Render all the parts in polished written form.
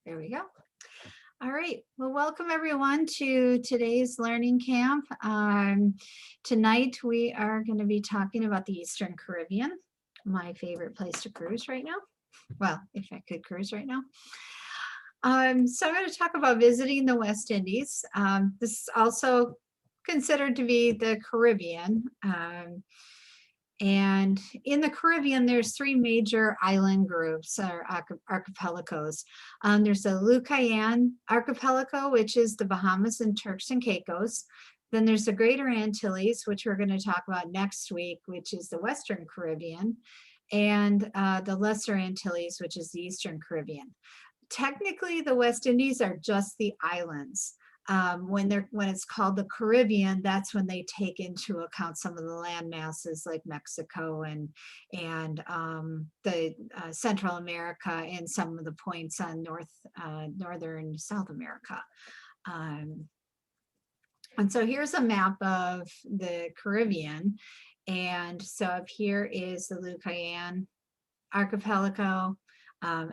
There we go. All right. Well, welcome everyone to today's learning camp. Tonight we are going to be talking about the Eastern Caribbean, my favorite place to cruise right now. Well, if I could cruise right now. So I'm going to talk about visiting the West Indies. This is also considered to be the Caribbean. And in the Caribbean, there's three major island groups or archipelagos. There's the Lucayan Archipelago, which is the Bahamas and Turks and Caicos. Then there's the Greater Antilles, which we're going to talk about next week, which is the Western Caribbean, and the Lesser Antilles, which is the Eastern Caribbean. Technically, the West Indies are just the islands. When it's called the Caribbean, that's when they take into account some of the land masses like Mexico and the Central America and some of the points on northern South America. And so here's a map of the Caribbean. And so up here is the Lucayan Archipelago.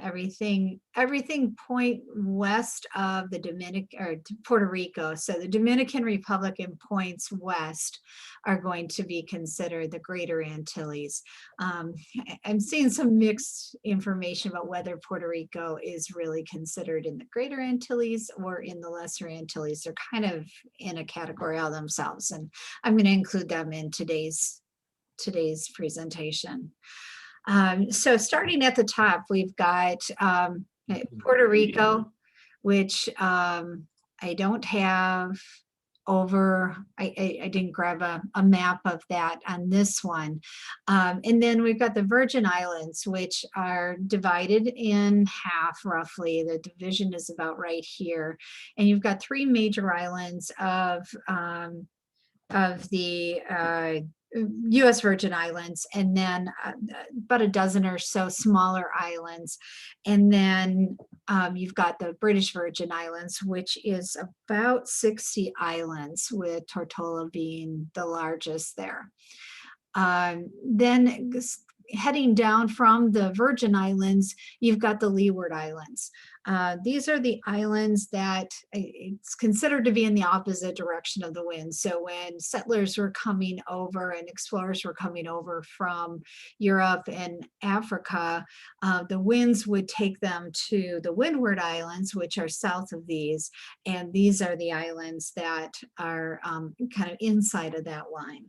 Everything point west of the Puerto Rico. So the Dominican Republic and points west are going to be considered the Greater Antilles. I'm seeing some mixed information about whether Puerto Rico is really considered in the Greater Antilles or in the Lesser Antilles. They're kind of in a category all themselves, and I'm going to include them in today's presentation. So starting at the top, we've got Puerto Rico, which I don't have over, I didn't grab a map of that on this one. And then we've got the Virgin Islands, which are divided in half roughly. The division is about right here. And you've got three major islands of the U.S. Virgin Islands, and then about a dozen or so smaller islands. And then you've got the British Virgin Islands, which is about 60 islands, with Tortola being the largest there. Then heading down from the Virgin Islands, you've got the Leeward Islands. These are the islands that it's considered to be in the opposite direction of the wind. So when settlers were coming over and explorers were coming over from Europe and Africa, the winds would take them to the Windward Islands, which are south of these. And these are the islands that are kind of inside of that line.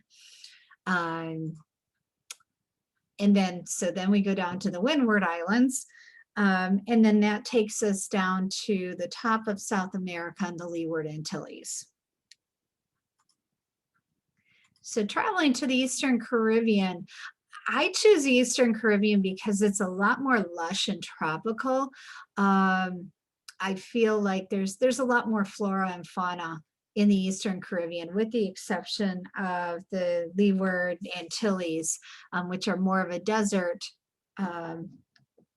And then we go down to the Windward Islands, and then that takes us down to the top of South America and the Leeward Antilles. So traveling to the Eastern Caribbean, I choose the Eastern Caribbean because it's a lot more lush and tropical. I feel like there's a lot more flora and fauna in the Eastern Caribbean, with the exception of the Leeward Antilles, which are more of a desert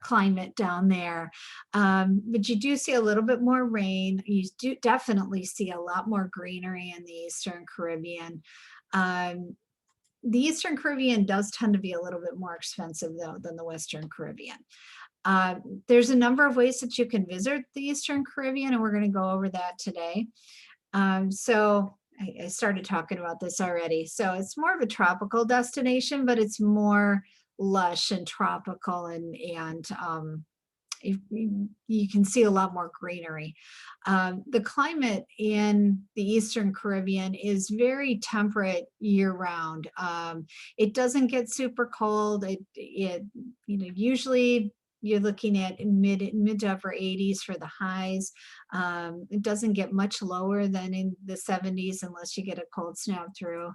climate down there. But you do see a little bit more rain. You do definitely see a lot more greenery in the Eastern Caribbean. The Eastern Caribbean does tend to be a little bit more expensive, though, than the Western Caribbean. There's a number of ways that you can visit the Eastern Caribbean, and we're going to go over that today. So I started talking about this already. So it's more of a tropical destination, but it's more lush and tropical, and you can see a lot more greenery. The climate in the Eastern Caribbean is very temperate year round. It doesn't get super cold. Usually you're looking at mid to upper 80s for the highs. It doesn't get much lower than in the 70s unless you get a cold snap through.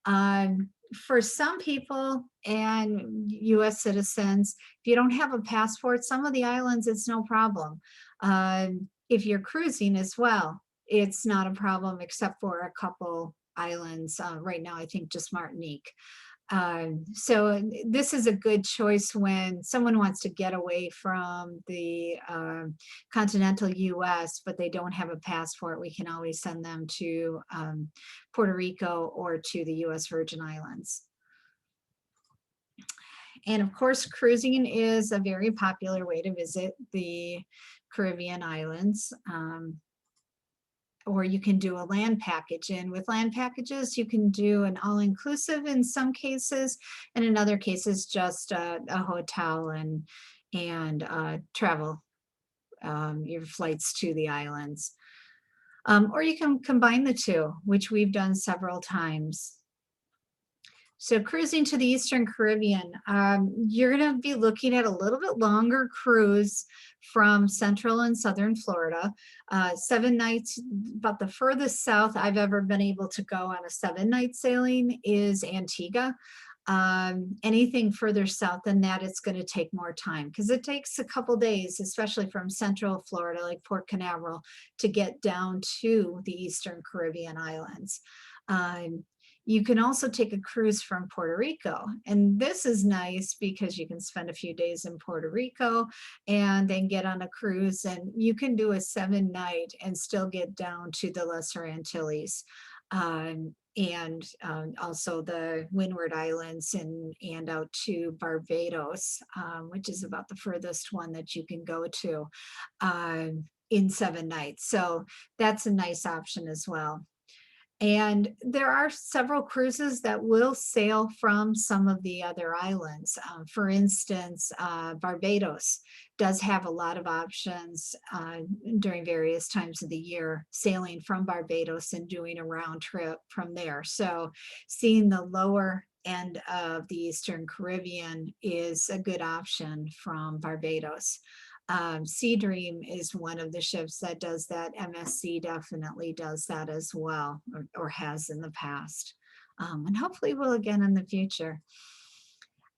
For some people and US citizens, if you don't have a passport, some of the islands, it's no problem. If you're cruising as well, it's not a problem except for a couple islands. Right now, I think just Martinique. So this is a good choice when someone wants to get away from the continental US, but they don't have a passport. We can always send them to Puerto Rico or to the US Virgin Islands. And of course, cruising is a very popular way to visit the Caribbean islands. Or you can do a land package. And with land packages, you can do an all-inclusive in some cases, and in other cases, just a hotel and travel your flights to the islands. Or you can combine the two, which we've done several times. So cruising to the Eastern Caribbean, you're going to be looking at a little bit longer cruise from Central and Southern Florida. 7 nights, about the furthest south I've ever been able to go on a 7-night sailing is Antigua. Anything further south than that, it's going to take more time because it takes a couple days, especially from Central Florida, like Port Canaveral, to get down to the Eastern Caribbean islands. You can also take a cruise from Puerto Rico. And this is nice because you can spend a few days in Puerto Rico and then get on a cruise, and you can do a 7-night and still get down to the Lesser Antilles. And also the Windward Islands and out to Barbados, which is about the furthest one that you can go to in 7 nights. So that's a nice option as well. And there are several cruises that will sail from some of the other islands. For instance, Barbados does have a lot of options during various times of the year, sailing from Barbados and doing a round trip from there. So seeing the lower end of the Eastern Caribbean is a good option from Barbados. Sea Dream is one of the ships that does that. MSC definitely does that as well, or has in the past, and hopefully will again in the future.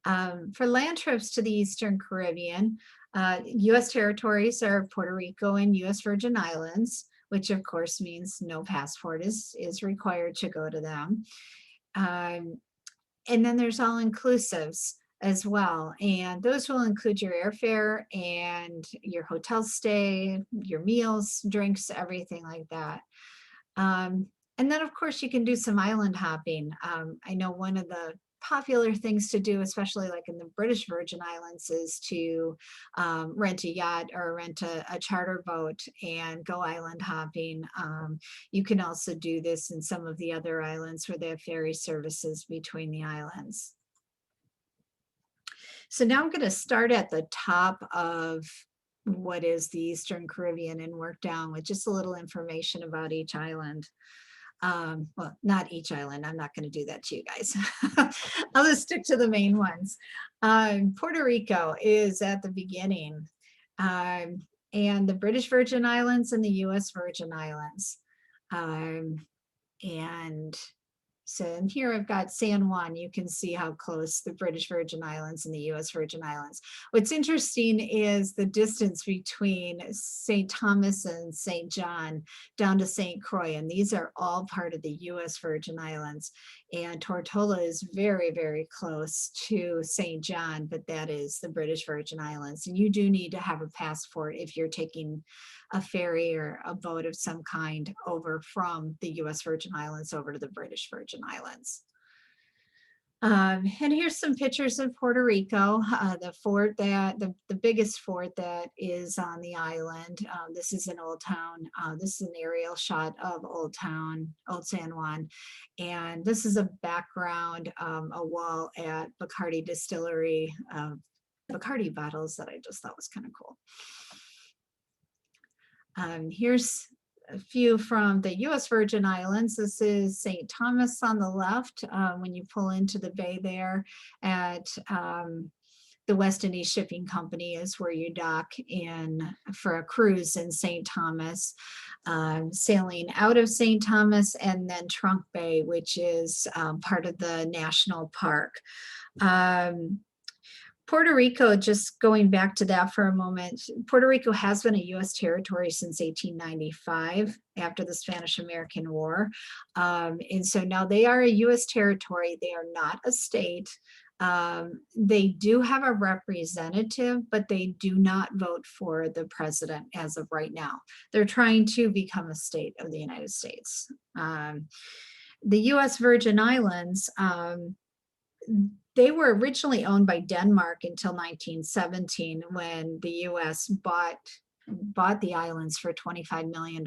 For land trips to the Eastern Caribbean, U.S. territories are Puerto Rico and U.S. Virgin Islands, which of course means no passport is required to go to them. And then there's all inclusives as well. And those will include your airfare and your hotel stay, your meals, drinks, everything like that. And then of course you can do some island hopping. I know one of the popular things to do, especially like in the British Virgin Islands, is to rent a yacht or rent a charter boat and go island hopping. You can also do this in some of the other islands where they have ferry services between the islands. So now I'm going to start at the top of what is the Eastern Caribbean and work down with just a little information about each island. Well, not each island. I'm not going to do that to you guys. I'll just stick to the main ones. Puerto Rico is at the beginning, and the British Virgin Islands and the U.S. Virgin Islands. And so in here I've got San Juan. You can see how close the British Virgin Islands and the U.S. Virgin Islands. What's interesting is the distance between St. Thomas and St. John down to St. Croix, and these are all part of the U.S. Virgin Islands. And Tortola is very, very close to St. John, but that is the British Virgin Islands. And you do need to have a passport if you're taking a ferry or a boat of some kind over from the U.S. Virgin Islands over to the British Virgin Islands. And here's some pictures of Puerto Rico, the fort that, the biggest fort that is on the island. This is in Old Town. This is an aerial shot of Old Town, Old San Juan. And this is a background, a wall at Bacardi Distillery, Bacardi bottles that I just thought was kind of cool. Here's a few from the U.S. Virgin Islands. This is St. Thomas on the left. When you pull into the bay there at the West Indies Shipping Company is where you dock in for a cruise in St. Thomas. Sailing out of St. Thomas, and then Trunk Bay, which is part of the national park. Puerto Rico, just going back to that for a moment, Puerto Rico has been a U.S. territory since 1895 after the Spanish-American War. And so now they are a U.S. territory. They are not a state. They do have a representative, but they do not vote for the president as of right now. They're trying to become a state of the United States. The U.S. Virgin Islands, they were originally owned by Denmark until 1917 when the U.S. bought bought the islands for $25 million.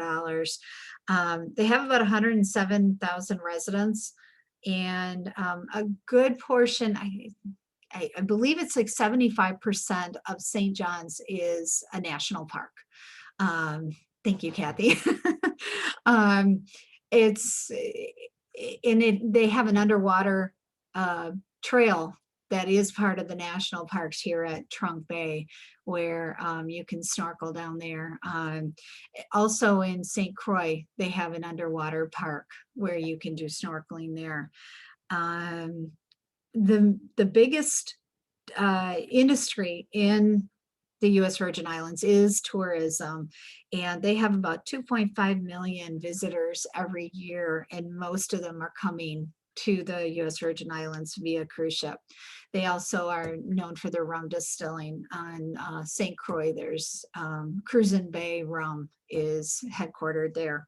They have about 107,000 residents, and a good portion, I believe it's like 75% of St. John's is a national park. Um, Thank you, Kathy. um, it's and they have an underwater uh, trail that is part of the national parks here at Trunk Bay, where you can snorkel down there. Also in St. Croix, they have an underwater park where you can do snorkeling there. Um, the biggest industry in the U.S. Virgin Islands is tourism, and they have about 2.5 million visitors every year, and most of them are coming to the U.S. Virgin Islands via cruise ship. They also are known for their rum distilling. On St. Croix, there's Cruisin' Bay Rum is headquartered there.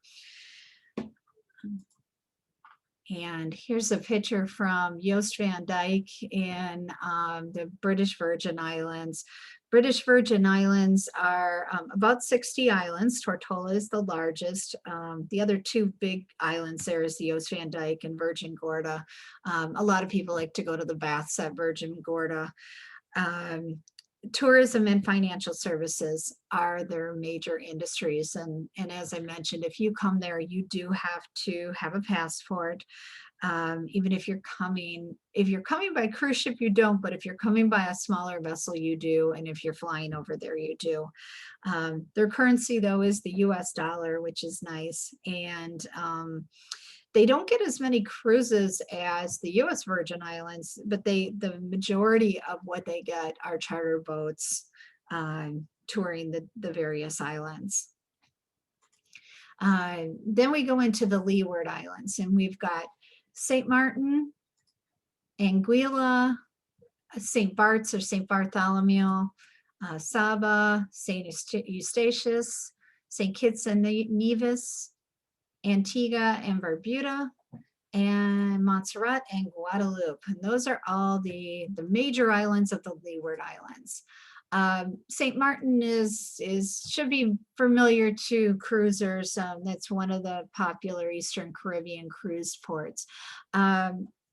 And here's a picture from Joost van Dyke in the British Virgin Islands. British Virgin Islands are about 60 islands. Tortola is the largest. The other two big islands there is the Joost van Dyke and Virgin Gorda. A lot of people like to go to the baths at Virgin Gorda. Tourism and financial services are their major industries. And as I mentioned, if you come there, you do have to have a passport. Even if you're coming by cruise ship, you don't, but if you're coming by a smaller vessel, you do. And if you're flying over there, you do. Their currency though is the US dollar, which is nice. And they don't get as many cruises as the US Virgin Islands, but the majority of what they get are charter boats touring the various islands. Then we go into the Leeward Islands, and we've got St. Martin, Anguilla, St. Bart's or St. Bartholomew, Saba, St. Eustatius, St. Kitts and Nevis, Antigua and Barbuda, and Montserrat and Guadeloupe. And those are all the major islands of the Leeward Islands. St. Martin should be familiar to cruisers. That's one of the popular Eastern Caribbean cruise ports.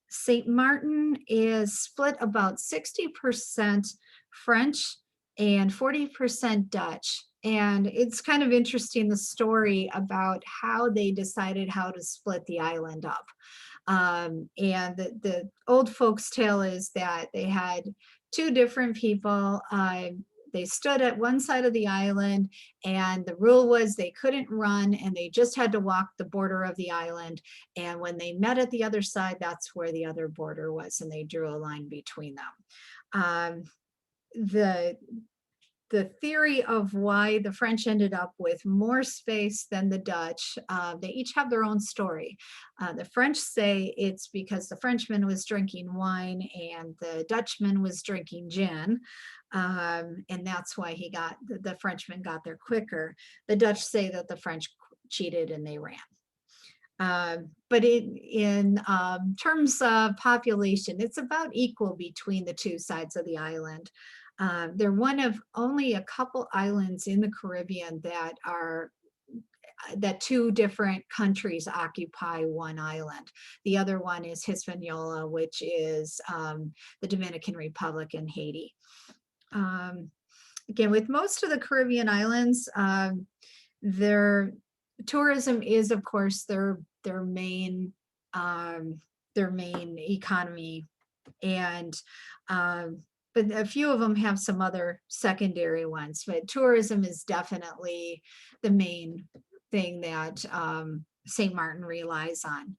St. Martin is split about 60% French and 40% Dutch. And it's kind of interesting, the story about how they decided how to split the island up. And the old folks' tale is that they had two different people. They stood at one side of the island, and the rule was they couldn't run, and they just had to walk the border of the island. And when they met at the other side, that's where the other border was, and they drew a line between them. The theory of why the French ended up with more space than the Dutch, they each have their own story. The French say it's because the Frenchman was drinking wine and the Dutchman was drinking gin. And that's why the Frenchman got there quicker. The Dutch say that the French cheated and they ran. But in terms of population, it's about equal between the two sides of the island. They're one of only a couple islands in the Caribbean that two different countries occupy one island. The other one is Hispaniola, which is the Dominican Republic and Haiti. Again, with most of the Caribbean islands, their tourism is, of course, their main economy, and but a few of them have some other secondary ones. But tourism is definitely the main thing that St. Martin relies on.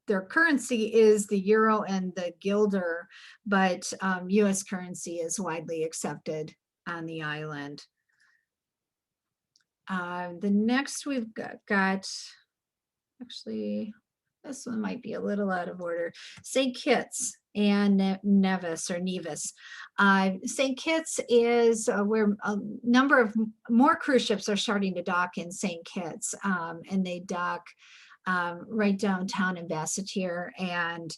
Their currency is the euro and the guilder, but US currency is widely accepted on the island. The next we've got actually, this one might be a little out of order. St. Kitts and Nevis or Nevis. St. Kitts is where a number of more cruise ships are starting to dock in St. Kitts, and they dock right downtown in Basseterre. And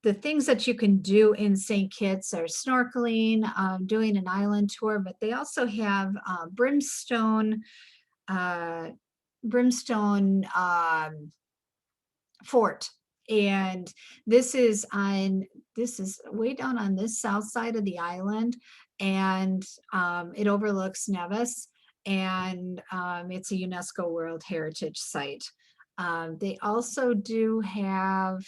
the things that you can do in St. Kitts are snorkeling, doing an island tour, but they also have uh, brimstone fort. And this is way down on this south side of the island, and it overlooks Nevis, and it's a UNESCO World Heritage Site. They also do have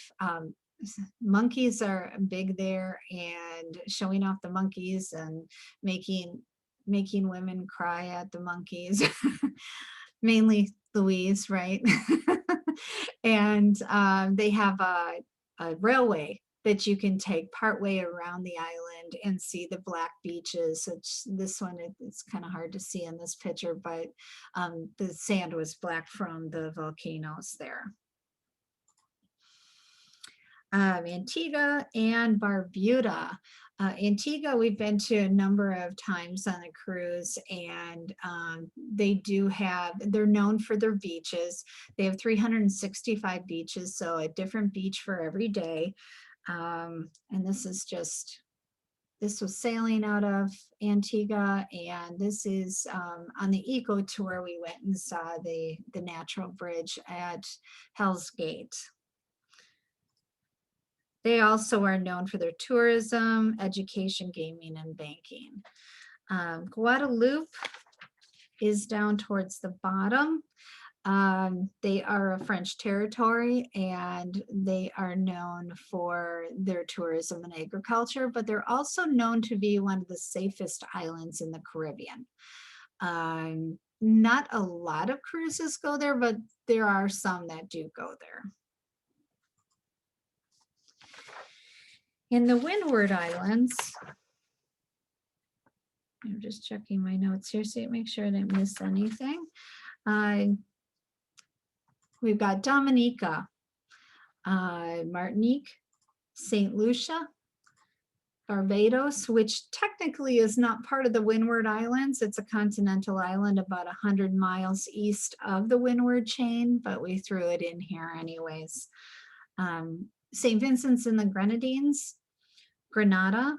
monkeys are big there, and showing off the monkeys and making making women cry at the monkeys. Mainly Louise, right? And they have a railway that you can take partway around the island and see the black beaches. Which this one, it's kind of hard to see in this picture, but the sand was black from the volcanoes there. Antigua and Barbuda. Antigua, we've been to a number of times on a cruise, and they're known for their beaches. They have 365 beaches, so a different beach for every day. And this was sailing out of Antigua, and this is on the eco tour. We went and saw the natural bridge at Hell's Gate. They also are known for their tourism, education, gaming, and banking. Guadeloupe is down towards the bottom. They are a French territory, and they are known for their tourism and agriculture, but they're also known to be one of the safest islands in the Caribbean. Not a lot of cruises go there, but there are some that do go there. In the Windward Islands, I'm just checking my notes here, so make sure I didn't miss anything. We've got Dominica, Martinique, St. Lucia, Barbados, which technically is not part of the Windward Islands. It's a continental island about 100 miles east of the Windward chain, but we threw it in here anyways. St. Vincent's and the Grenadines, Grenada,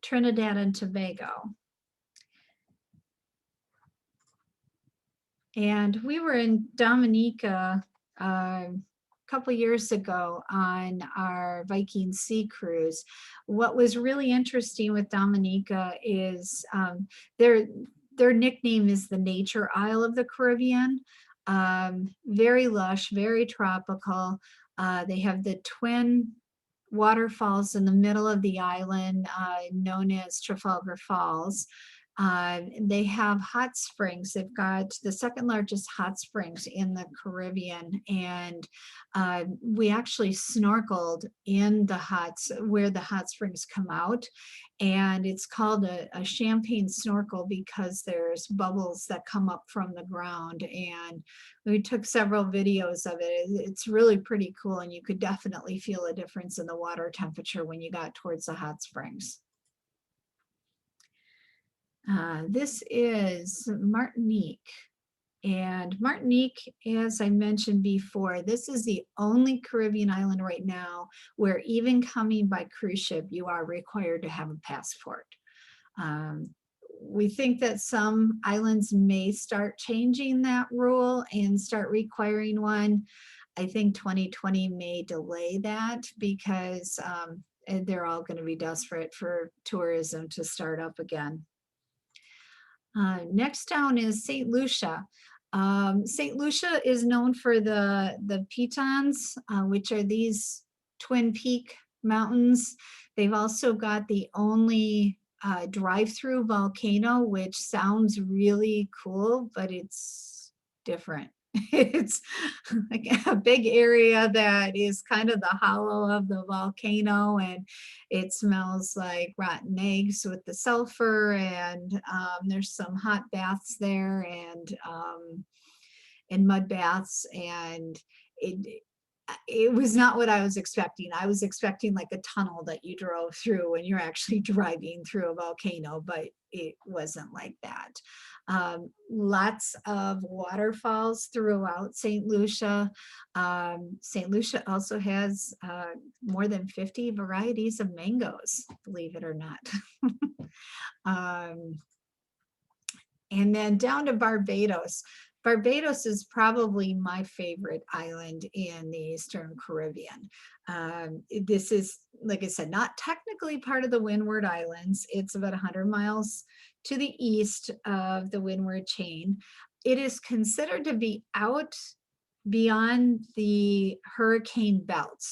Trinidad and Tobago. And we were in Dominica a couple years ago on our Viking Sea cruise. What was really interesting with Dominica is their nickname is the Nature Isle of the Caribbean. Very lush, very tropical. They have the twin waterfalls in the middle of the island, known as Trafalgar Falls. They have hot springs. They've got the second largest hot springs in the Caribbean, and we actually snorkeled in where the hot springs come out, and it's called a champagne snorkel because there's bubbles that come up from the ground, and we took several videos of it. It's really pretty cool, and you could definitely feel a difference in the water temperature when you got towards the hot springs. This is Martinique. And Martinique, as I mentioned before, this is the only Caribbean island right now where even coming by cruise ship, you are required to have a passport. We think that some islands may start changing that rule and start requiring one. I think 2020 may delay that because they're all going to be desperate for tourism to start up again. Next down is St. Lucia. St. Lucia is known for the pitons, which are these twin peak mountains. They've also got the only drive-through volcano, which sounds really cool, but it's different. It's like a big area that is kind of the hollow of the volcano, and it smells like rotten eggs with the sulfur, and there's some hot baths there and mud baths, and it was not what I was expecting. I was expecting like a tunnel that you drove through when you're actually driving through a volcano, but it wasn't like that. Lots of waterfalls throughout St. Lucia. St. Lucia also has more than 50 varieties of mangoes, believe it or not. um, and then down to Barbados. Barbados is probably my favorite island in the Eastern Caribbean. This is, like I said, not technically part of the Windward Islands. It's about 100 miles to the east of the Windward Chain. It is considered to be out beyond the hurricane belt.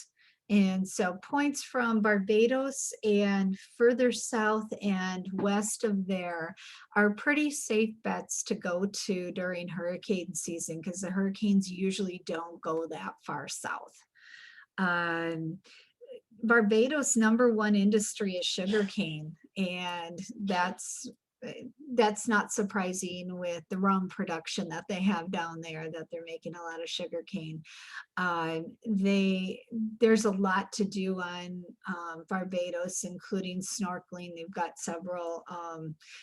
And so points from Barbados and further south and west of there are pretty safe bets to go to during hurricane season, because the hurricanes usually don't go that far south. Um, Barbados' number one industry is sugarcane, and that's not surprising with the rum production that they have down there, that they're making a lot of sugarcane. There's a lot to do on Barbados, including snorkeling. They've got several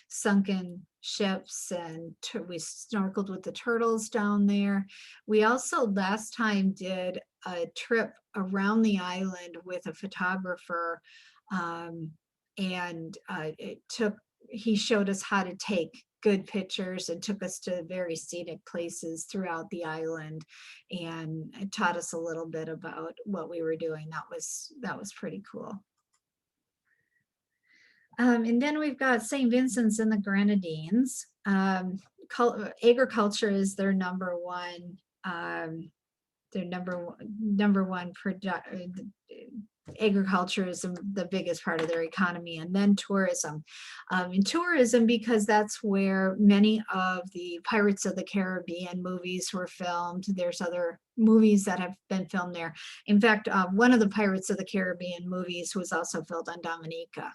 sunken ships, and we snorkeled with the turtles down there. We also last time did a trip around the island with a photographer, and he showed us how to take good pictures and took us to very scenic places throughout the island, and taught us a little bit about what we were doing. That was pretty cool. And then we've got St. Vincent's and the Grenadines. Agriculture is their number one. Their number one agriculture is the biggest part of their economy, and then tourism. In tourism, because that's where many of the Pirates of the Caribbean movies were filmed. There's other movies that have been filmed there. In fact, one of the Pirates of the Caribbean movies was also filmed on Dominica,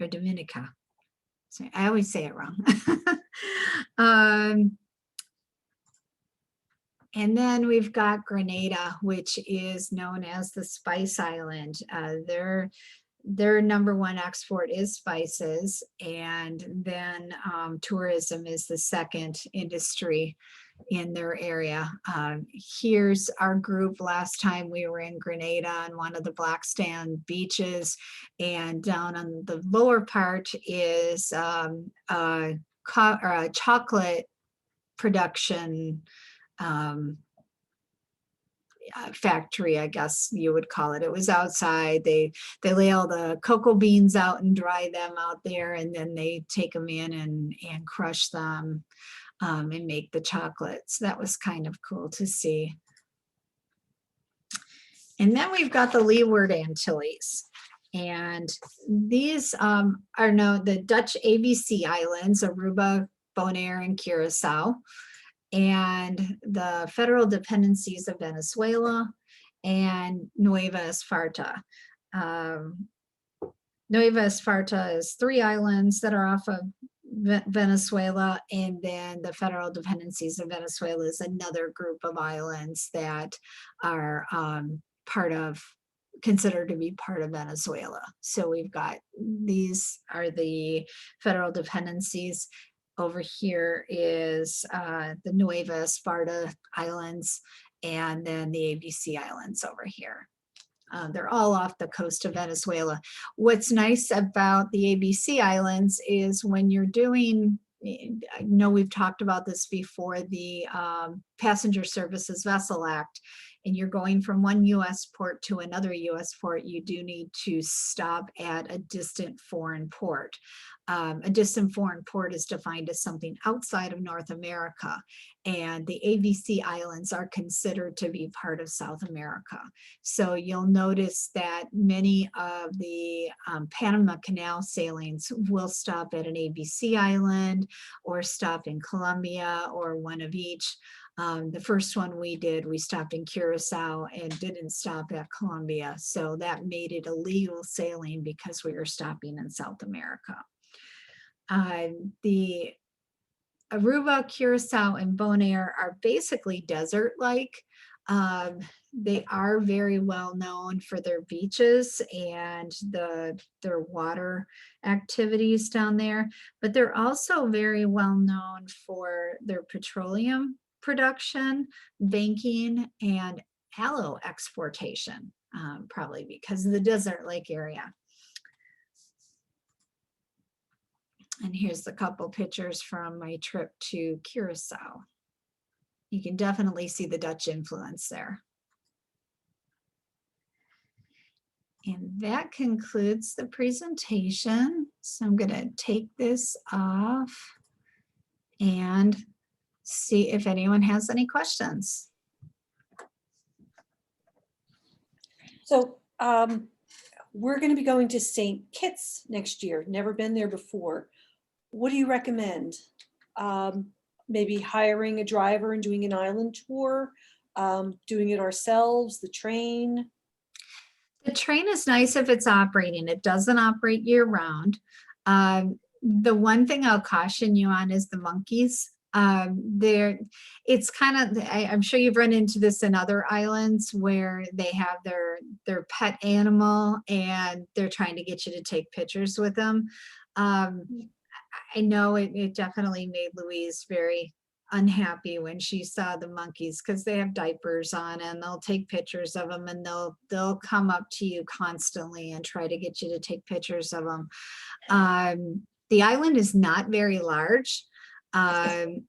or Dominica. So I always say it wrong. And then we've got Grenada, which is known as the Spice Island. Their number one export is spices, and then tourism is the second industry in their area. Here's our group last time we were in Grenada on one of the black sand beaches, and down on the lower part is a chocolate production factory, I guess you would call it. It was outside. They lay all the cocoa beans out and dry them out there, and then they take them in and crush them and make the chocolates. That was kind of cool to see. And then we've got the Leeward Antilles. And these are known, the Dutch ABC Islands, Aruba, Bonaire, and Curacao, and the federal dependencies of Venezuela and Nueva Esparta. Nueva Esparta is 3 islands that are off of Venezuela, and then the federal dependencies of Venezuela is another group of islands that are considered to be part of Venezuela. So we've got, these are the federal dependencies. Over here is the Nueva Esparta Islands, and then the ABC Islands over here. They're all off the coast of Venezuela. What's nice about the ABC Islands is when you're doing, I know we've talked about this before, the Passenger Services Vessel Act, and you're going from one US port to another US port, you do need to stop at a distant foreign port. A distant foreign port is defined as something outside of North America, and the ABC Islands are considered to be part of South America. So you'll notice that many of the Panama Canal sailings will stop at an ABC Island or stop in Colombia, or one of each. The first one we did, we stopped in Curacao and didn't stop at Colombia. So that made it illegal sailing because we were stopping in South America. The Aruba, Curacao, and Bonaire are basically desert-like. They are very well known for their beaches and their water activities down there, but they're also very well known for their petroleum production, banking, and aloe exportation, probably because of the desert lake area. And here's a couple pictures from my trip to Curacao. You can definitely see the Dutch influence there. And that concludes the presentation. So I'm going to take this off and see if anyone has any questions. So we're going to be going to St. Kitts next year. Never been there before. What do you recommend? Maybe hiring a driver and doing an island tour, doing it ourselves, the train? The train is nice if it's operating. It doesn't operate year round. The one thing I'll caution you on is the monkeys. It's kind of, I'm sure you've run into this in other islands where they have their pet animal and they're trying to get you to take pictures with them. I know it definitely made Louise very unhappy when she saw the monkeys because they have diapers on and they'll take pictures of them and they'll come up to you constantly and try to get you to take pictures of them. The island is not very large, and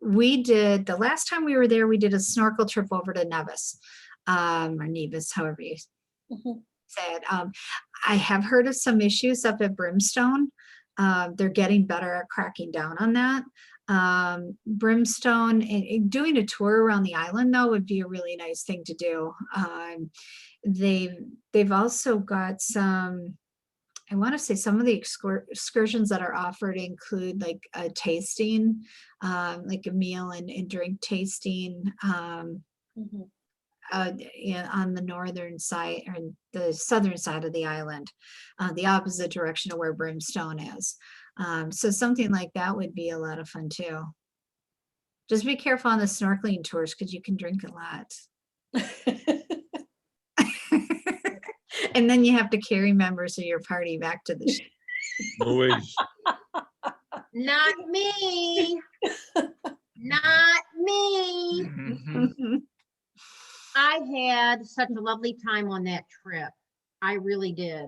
the last time we were there, we did a snorkel trip over to Nevis, or Nevis, however you say it. I have heard of some issues up at Brimstone. They're getting better at cracking down on that. Brimstone, and doing a tour around the island though would be a really nice thing to do. They've also got some, I want to say some of the excursions that are offered include like a tasting, like a meal and drink tasting, on the northern side or the southern side of the island, the opposite direction of where Brimstone is. So something like that would be a lot of fun too. Just be careful on the snorkeling tours because you can drink a lot. And then you have to carry members of your party back to the ship. Louise. Not me. Not me. I had such a lovely time on that trip. I really did.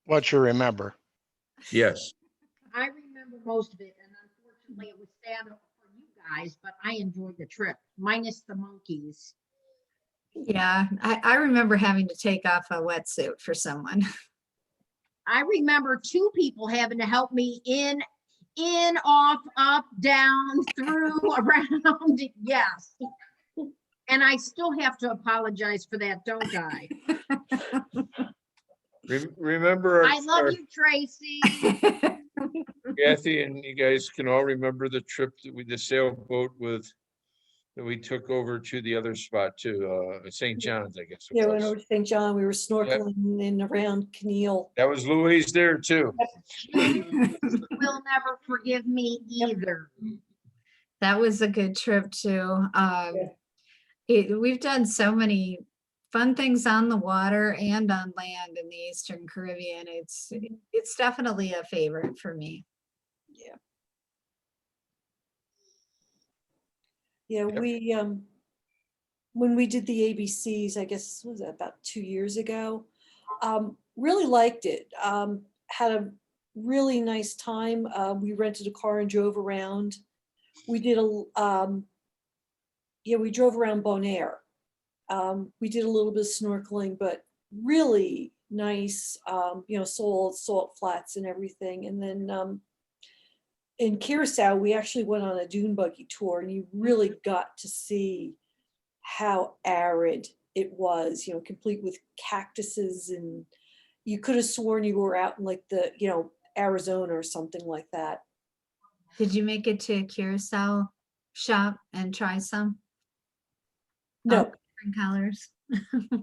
What you remember? Yes. I remember most of it, and unfortunately it was sad for you guys, but I enjoyed the trip, minus the monkeys. Yeah, I remember having to take off a wetsuit for someone. I remember two people having to help me in, off, up, down, through, around. Yes. And I still have to apologize for that, don't I? Remember, I love you, Tracy. Kathy, and you guys can all remember the trip that the sailboat that we took over to the other spot too, St. John's, I guess. Yeah, we went over to St. John. We were snorkeling in around Keneal. That was Louise there too. Will never forgive me either. That was a good trip too. We've done so many fun things on the water and on land in the Eastern Caribbean. It's definitely a favorite for me. Yeah. Yeah, Yep. we when we did the ABCs, I guess was that about 2 years ago, really liked it. Had a really nice time. We rented a car and drove around. We did we drove around Bonaire. We did a little bit of snorkeling, but really nice, salt flats and everything. And then in Curacao, we actually went on a dune buggy tour, and you really got to see how arid it was, complete with cactuses, and you could have sworn you were out in like Arizona or something like that. Did you make it to Curacao shop and try some? No, Different colors.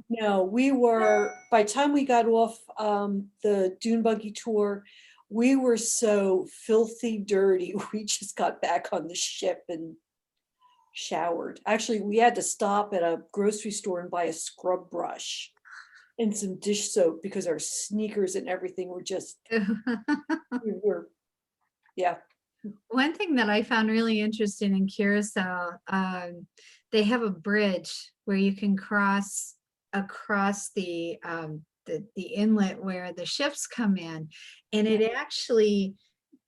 no, by the time we got off the dune buggy tour, we were so filthy dirty. We just got back on the ship and showered. Actually, we had to stop at a grocery store and buy a scrub brush and some dish soap because our sneakers and everything were just, we were, yeah. One thing that I found really interesting in Curacao, they have a bridge where you can cross across the inlet where the ships come in, and it actually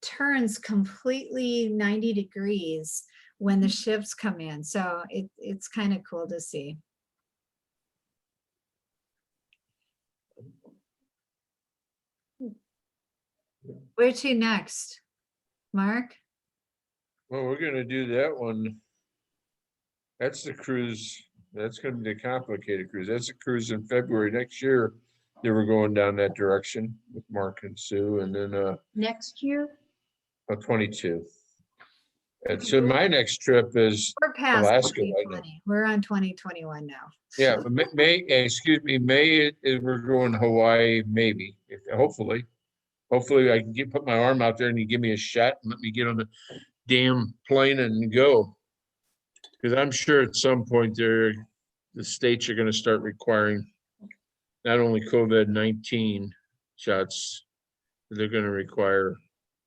turns completely 90 degrees when the ships come in. So it's kind of cool to see. Where to next? Mark? Well, we're gonna do that one. That's the cruise. That's gonna be the complicated cruise. That's a cruise in February next year. They were going down that direction with Mark and Sue, and then Next year? 22. And so my next trip is We're past Alaska right now. 2020. We're on 2021 now. Yeah, but excuse me, we're going Hawaii, maybe, hopefully. Hopefully I can put my arm out there and you give me a shot and let me get on the damn plane and go. Because I'm sure at some point the states are gonna start requiring not only COVID-19 shots, but they're gonna require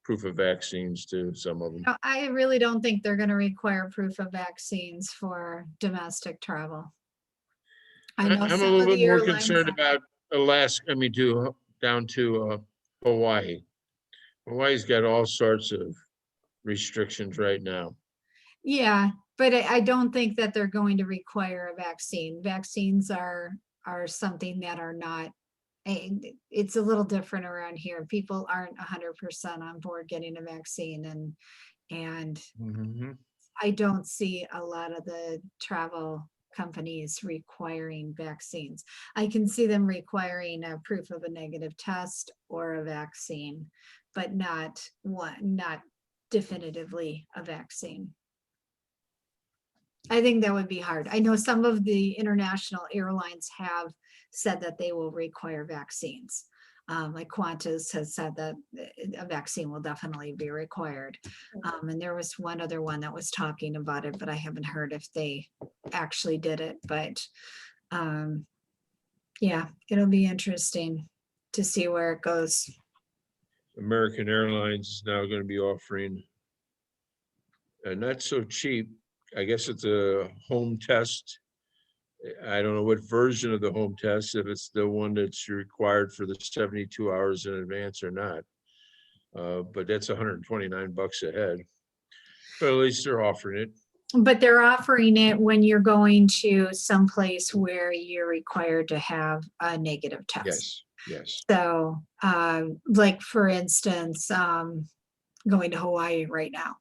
proof of vaccines to some of them. No, I really don't think they're going to require proof of vaccines for domestic travel. I know I'm a some little of the bit more airlines concerned are. about Alaska, down to Hawaii. Hawaii's got all sorts of restrictions right now. Yeah, but I don't think that they're going to require a vaccine. Vaccines are something that are not, it's a little different around here. People aren't 100% on board getting a vaccine, and Mhm. I don't see a lot of the travel companies requiring vaccines. I can see them requiring a proof of a negative test or a vaccine, but not definitively a vaccine. I think that would be hard. I know some of the international airlines have said that they will require vaccines. Like Qantas has said that a vaccine will definitely be required. And there was one other one that was talking about it, but I haven't heard if they actually did it. But yeah, it'll be interesting to see where it goes. American Airlines is now gonna be offering not so cheap, I guess it's a home test. I don't know what version of the home test, if it's the one that's required for the 72 hours in advance or not. But that's $129 a head. But at least they're offering it. But they're offering it when you're going to someplace where you're required to have a negative test. Yes, yes. So, like for instance, going to Hawaii right now.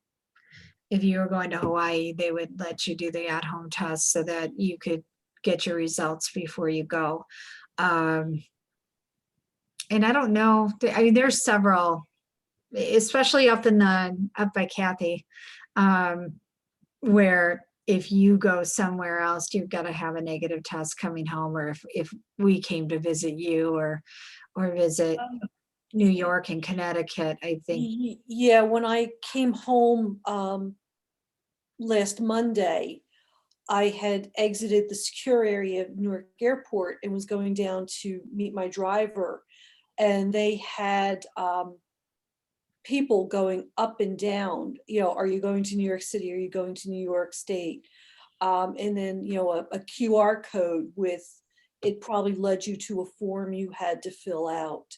If you were going to Hawaii, they would let you do the at-home test so that you could get your results before you go. And I don't know, I mean, there's several, especially up by Kathy, where if you go somewhere else, you've got to have a negative test coming home, or if we came to visit you or visit New York and Connecticut, I think. Yeah, when I came home last Monday, I had exited the secure area of Newark Airport and was going down to meet my driver. And they had people going up and down, are you going to New York City? Are you going to New York State? And then, a QR code with, it probably led you to a form you had to fill out.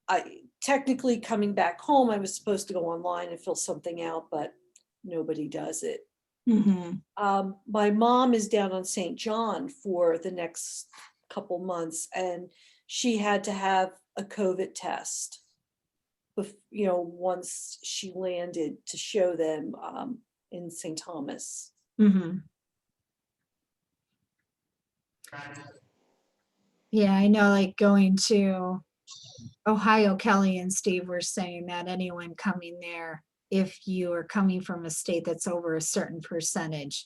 I technically coming back home, I was supposed to go online and fill something out, but nobody does it. My mom is down on St. John for the next couple months, and she had to have a COVID test, once she landed, to show them in St. Thomas. Yeah, I know, like going to Ohio, Kelly and Steve were saying that anyone coming there, if you are coming from a state that's over a certain percentage,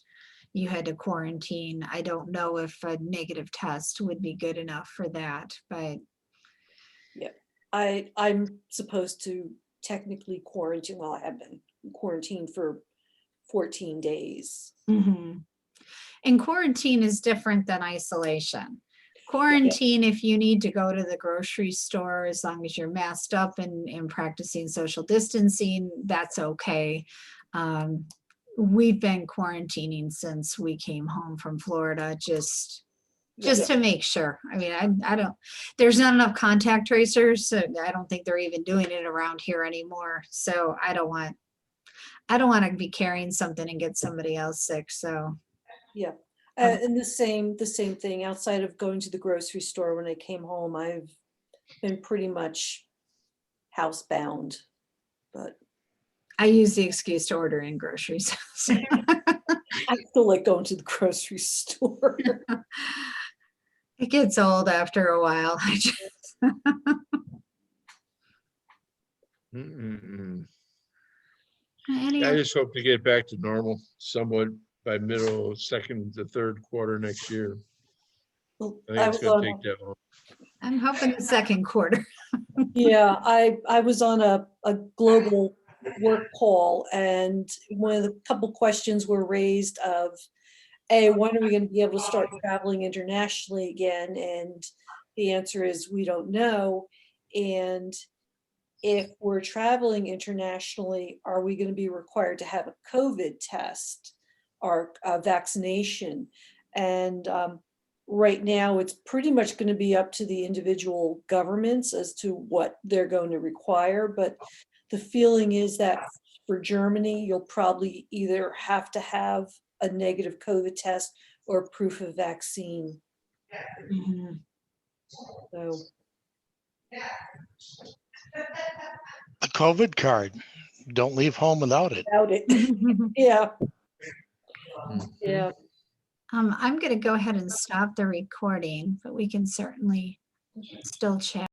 you had to quarantine. I don't know if a negative test would be good enough for that, but Yeah. I'm supposed to technically quarantine, well, I have been quarantined for 14 days. Mhm. And quarantine is different than isolation. Quarantine, if you need to go to the grocery store, as long as you're masked up and practicing social distancing, that's okay. We've been quarantining since we came home from Florida, just to make sure. I mean, I don't, there's not enough contact tracers, so I don't think they're even doing it around here anymore. So I don't want to be carrying something and get somebody else sick, so. Yeah. Um, And the same thing outside of going to the grocery store. When I came home, I've been pretty much housebound, but I use the excuse to order in groceries. I still like going to the grocery store. It gets old after a while. Mm-mm-mm. Any I other- just hope to get back to normal somewhat by middle, second to third quarter next year. Well, I think it's gonna take that long. I'm hoping the second quarter. yeah, I was on a global work call, and one of the couple questions were raised of, A, when are we going to be able to start traveling internationally again? And the answer is we don't know. And if we're traveling internationally, are we going to be required to have a COVID test or a vaccination? And right now, it's pretty much going to be up to the individual governments as to what they're going to require. But the feeling is that for Germany, you'll probably either have to have a negative COVID test or proof of vaccine. Mhm. So, A COVID card. Don't leave home without it. without it, yeah, Mhm. yeah. I'm going to go ahead and stop the recording, but we can certainly still chat.